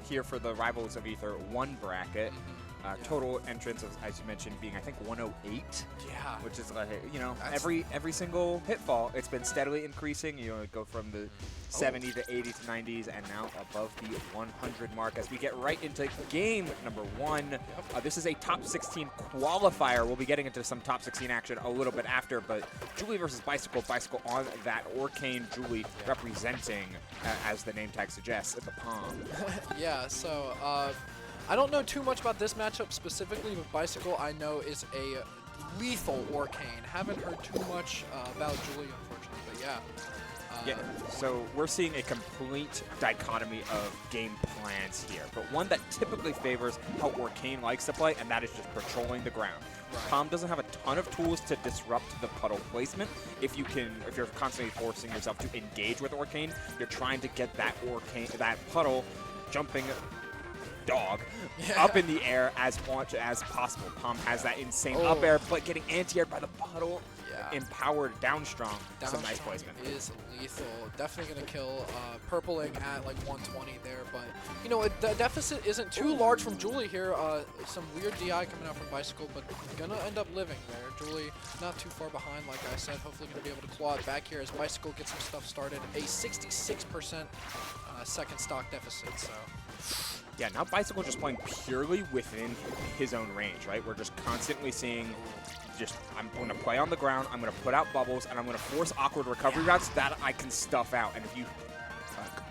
here for the Rivals of Ether 1 bracket. Total entrance, as you mentioned, being I think 108. Yeah. Which is like, you know, every single Hitfall, it's been steadily increasing. You know, it go from the 70 to 80 to 90s, and now above the 100 mark as we get right into game number 1. This is a top 16 qualifier. We'll be getting into some top 16 action a little bit after, but Julie versus Bicycle. Bicycle on that Orcane, Julie representing, as the name tag suggests, the Pomme. Yeah, so I don't know too much about this matchup specifically, but Bicycle I know is a lethal Orcane. Haven't heard too much about Julie, unfortunately, but yeah. Yeah, so we're seeing a complete dichotomy of game plans here, but one that typically favors how Orcane likes to play, and that is just patrolling the ground. Right. Pomme doesn't have a ton of tools to disrupt the puddle placement. If you're constantly forcing yourself to engage with Orcane, you're trying to get that puddle jumping dog up in the air as much as possible. Pomme has that insane up air, but getting anti-aired by the puddle, empowered down strong. Some nice placement. Is lethal. Definitely going to kill Purpling at like 120 there, but you know, the deficit isn't too large from Julie here. Some weird DI coming out from Bicycle, but gonna end up living there. Julie not too far behind, like I said. Hopefully going to be able to claw it back here as Bicycle gets some stuff started. A 66% second stock deficit, so. Yeah, now Bicycle just playing purely within his own range, right? We're just constantly seeing I'm going to play on the ground, I'm going to put out bubbles, and I'm going to force awkward recovery routes that I can stuff out. And if you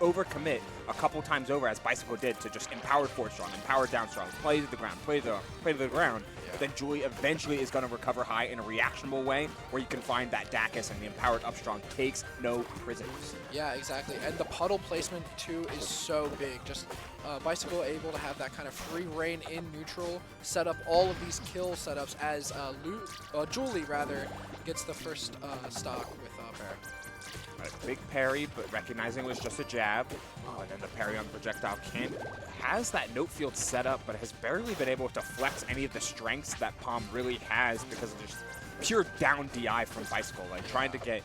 overcommit a couple times over, as Bicycle did, to just empowered forward strong, empowered down strong, play to the ground, play to the ground, then Julie eventually is going to recover high in a reactionable way where you can find that Dacus, and the empowered up strong takes no prisoners. Yeah, exactly. And the puddle placement, too, is so big. Just Bicycle able to have that kind of free reign in neutral, set up all of these kill setups as Julie, gets the first stock with Bear. Big parry, but recognizing it was just a jab. And then the parry on the projectile has that note field set up, but has barely been able to flex any of the strengths that Pomme really has because of just pure down DI from Bicycle, like trying to get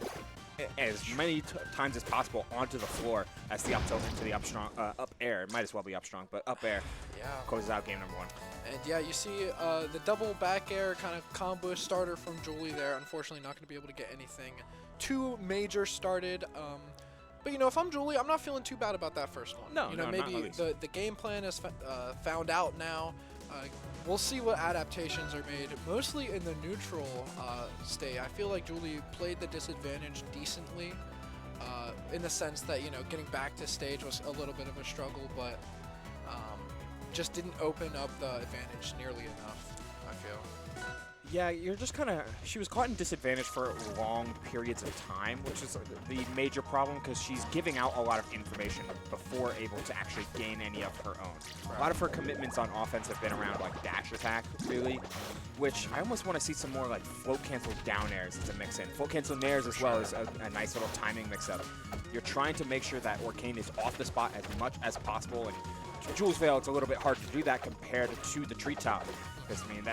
as many times as possible onto the floor as the up tilt into the up strong, up air. It might as well be up strong, but up air closes out game number 1. And yeah, you see the double back air kind of combo starter from Julie there. Unfortunately, not going to be able to get anything too major started. But, you know, if I'm Julie, I'm not feeling too bad about that first one. No, you know, no, maybe the game plan is found out now. We'll see what adaptations are made, mostly in the neutral state. I feel like Julie played the disadvantage decently in the sense that, you know, getting back to stage was a little bit of a struggle, but just didn't open up the advantage nearly enough, I feel. Yeah, you're just kind of, she was caught in disadvantage for long periods of time, which is the major problem because she's giving out a lot of information before able to actually gain any of her own. Right. A lot of her commitments on offense have been around like dash attack, really, which I almost want to see some more like float cancel down airs as a mix in. Float cancel nairs as well as a nice little timing mix up. You're trying to make sure that Orcane is off the spot as much as possible, and Jules Vale, it's a little bit hard to do that compared to the treetop, because I mean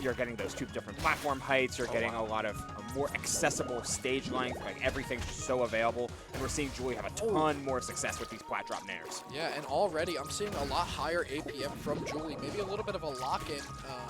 you're getting those 2 different platform heights, you're getting a lot of more accessible stage length, like everything's so available, and we're seeing Julie have a ton more success with these plat drop nairs. Yeah, and already I'm seeing a lot higher APM from Julie, maybe a little bit of a lock-in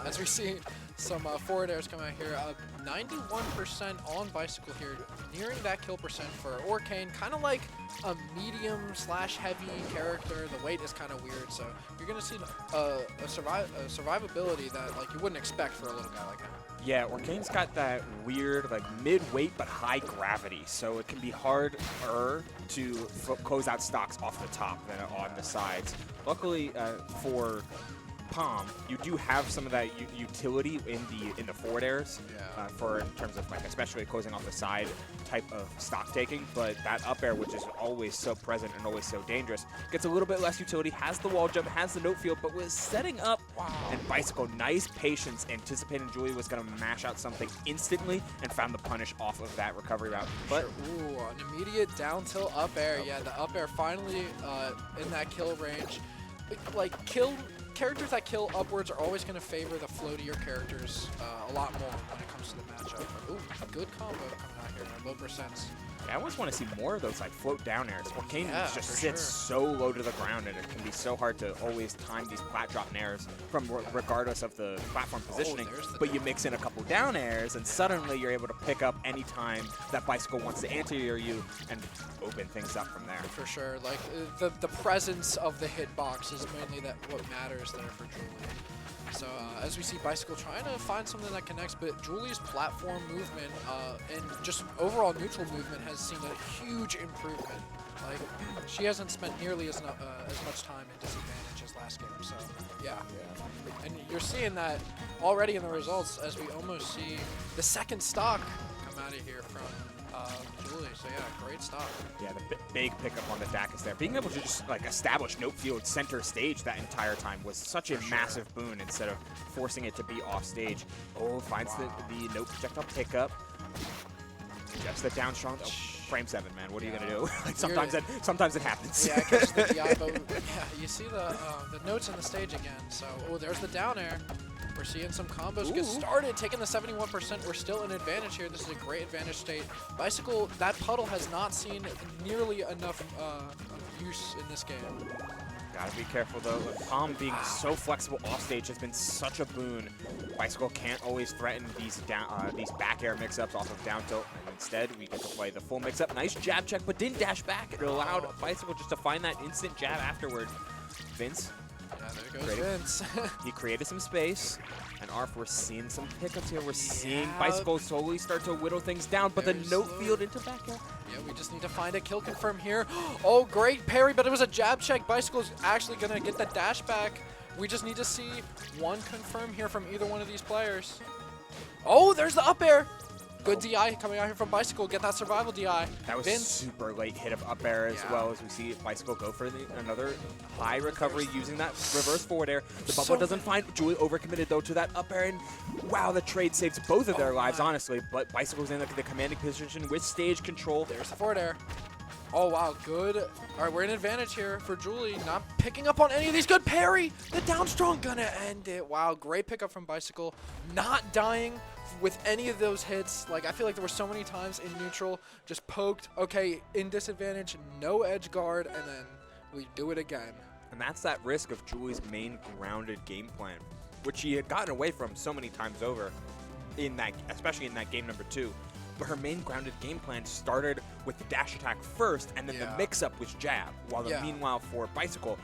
as we see some forward airs come out here. 91% on Bicycle here, nearing that kill percent for Orcane, kind of like a medium/heavy character. The weight is kind of weird, so you're going to see a survivability that like you wouldn't expect for a little guy like that. Yeah, Orcane's got that weird, like, mid-weight but high gravity, so it can be harder to close out stocks off the top than on the sides. Luckily for Pomme, you do have some of that utility in the forward airs for in terms of like especially closing off the side type of stock taking, but that up air, which is always so present and always so dangerous, gets a little bit less utility, has the wall jump, has the note field, but was setting up and Bicycle, nice patience, anticipating Julie was going to mash out something instantly and found the punish off of that recovery route. But ooh, an immediate down tilt up air. Yeah, the up air finally in that kill range. Like characters that kill upwards are always going to favor the floatier characters a lot more when it comes to the matchup. Ooh, a good combo coming out here, low percents. I almost want to see more of those like float down airs. Orcane just for sits so low to the ground, and it can be so hard to always time these plat drop airs from regardless of the platform positioning. But you mix in a couple down airs, and suddenly you're able to pick up any time that Bicycle wants to anti-air you and open things up from there. For sure, like the presence of the hitbox is mainly what matters there for Julie. So as we see Bicycle trying to find something that connects, but Julie's platform movement and just overall neutral movement has seen a huge improvement. Like, she hasn't spent nearly as much time in disadvantage as last game, so yeah. And you're seeing that already in the results as we almost see the second stock come out of here from Julie. So yeah, great stock. Yeah, the big pickup on the DAC is there. Being able to just like establish note field center stage that entire time was such a massive boon instead of forcing it to be off stage. Oh, finds the note projectile pickup. Just the down strong. Oh, frame 7, man. What are you gonna do? Like sometimes it happens. Yeah, catches the DI, but yeah, you see the notes on the stage again. So there's the down air. We're seeing some combos get started, taking the 71%. We're still in advantage here. This is a great advantage state. Bicycle, that puddle has not seen nearly enough use in this game. Gotta be careful though. Pomme being so flexible off stage has been such a boon. Bicycle can't always threaten these back air mix-ups off of down tilt, and instead we get to play the full mix-up. Nice jab check, but didn't dash back. It allowed Bicycle just to find that instant jab afterward. Vince. Yeah, there goes Vince. He created some space, and Arf, we're seeing some pickups here. We're seeing Bicycle slowly start to whittle things down, but the note field into back air. Yeah, we just need to find a kill confirm here. Oh, great parry, but it was a jab check. Bicycle's actually going to get the dash back. We just need to see one confirm here from either one of these players. Oh, there's the up air. Good DI coming out here from Bicycle. Get that survival DI. That was super late hit of up air as well as we see Bicycle go for another high recovery using that reverse forward air. The bubble doesn't find Julie overcommitted though to that up air, and wow, the trade saves both of their lives, honestly. But Bicycle's in the commanding position with stage control. There's the forward air. Oh, wow, good. All right, we're in advantage here for Julie. Not picking up on any of these. Good parry. The down strong gonna end it. Wow, great pickup from Bicycle. Not dying with any of those hits. Like, I feel like there were so many times in neutral, just poked, okay, in disadvantage, no edge guard, and then we do it again. And that's that risk of Julie's main grounded game plan, which she had gotten away from so many times over, especially in that game number 2. But her main grounded game plan started with the dash attack first, and then the mix-up was jab. While meanwhile for Bicycle,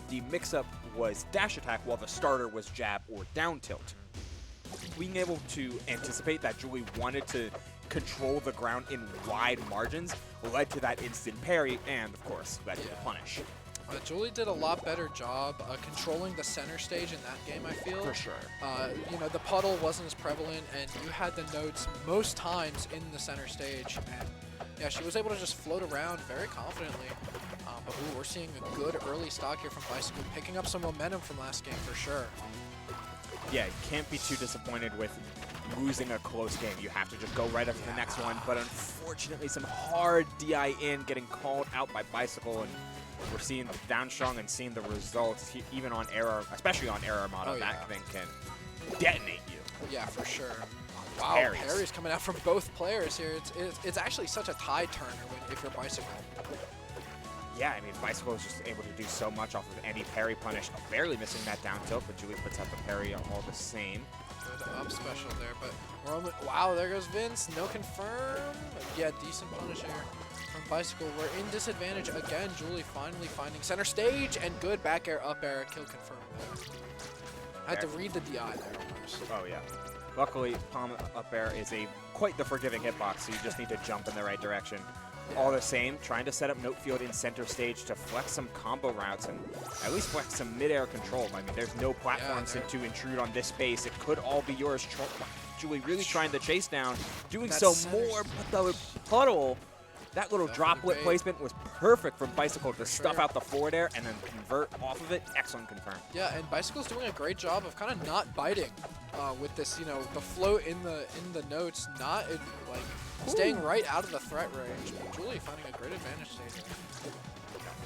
the mix-up was dash attack, while the starter was jab or down tilt. Being able to anticipate that Julie wanted to control the ground in wide margins led to that instant parry, and of course led to the punish. Julie did a lot better job controlling the center stage in that game, I feel. For sure. You know, the puddle wasn't as prevalent, and you had the notes most times in the center stage. And yeah, she was able to just float around very confidently. But we're seeing a good early stock here from Bicycle, picking up some momentum from last game for sure. Yeah, you can't be too disappointed with losing a close game. You have to just go right up to the next one. But unfortunately, some hard DI in, getting called out by Bicycle, and we're seeing down strong and seeing the results, even on error, especially on error Armada. That thing can detonate you. Yeah, for sure. Wow, parries coming out from both players here. It's actually such a tide turner if you're Bicycle. Yeah, I mean, Bicycle is just able to do so much off of any parry punish, barely missing that down tilt, but Julie puts out the parry all the same. Good up special there, but we're only, wow, there goes Vince. No confirm. Yeah, decent punish here from Bicycle. We're in disadvantage again. Julie finally finding center stage, and good back air, up air, kill confirm there. I had to read the DI there almost. Oh, yeah. Luckily, Pomme up air is quite the forgiving hitbox, so you just need to jump in the right direction. All the same, trying to set up note field in center stage to flex some combo routes and at least flex some mid-air control. I mean, there's no platforms to intrude on this space. It could all be yours. Julie really trying to chase down, doing so more, but the puddle, that little droplet placement was perfect from Bicycle to stuff out the forward air and then convert off of it. Excellent confirm. Yeah, and Bicycle's doing a great job of kind of not biting with this, you know, the float in the notes, not like staying right out of the threat range. Julie finding a great advantage stage.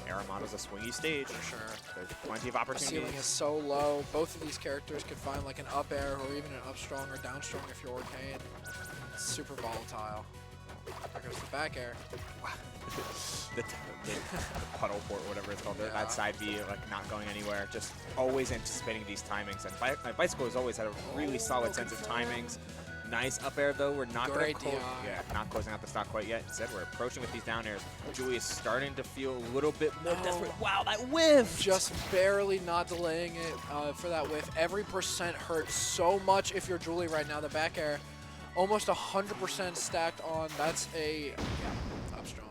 Aramada's a swingy stage. For sure. There's plenty of opportunities. The ceiling is so low. Both of these characters could find like an up air or even an up strong or down strong if you're Orcane. It's super volatile. There goes the back air. the puddle port, whatever it's called, Yeah. that side B, like not going anywhere, just always anticipating these timings. And Bicycle has always had a really solid sense of timings. Nice up air though. We're not going to not closing out the stock quite yet. Instead, we're approaching with these down airs. Julie is starting to feel a little bit more desperate. Wow, that whiff! Just barely not delaying it for that whiff. Every percent hurts so much if you're Julie right now. The back air, almost 100% stacked on. That's a top strong.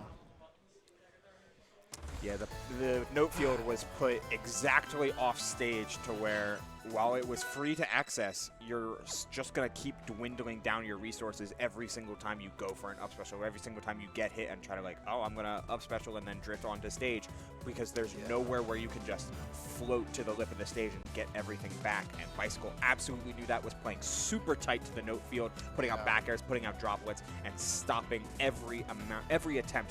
Yeah, the note field was put exactly off stage to where, while it was free to access, you're just going to keep dwindling down your resources every single time you go for an up special, every single time you get hit and try to like, oh, I'm going to up special and then drift onto stage, because there's nowhere where you can just float to the lip of the stage and get everything back. And Bicycle absolutely knew that, was playing super tight to the note field, putting out back airs, putting out droplets, and stopping every attempt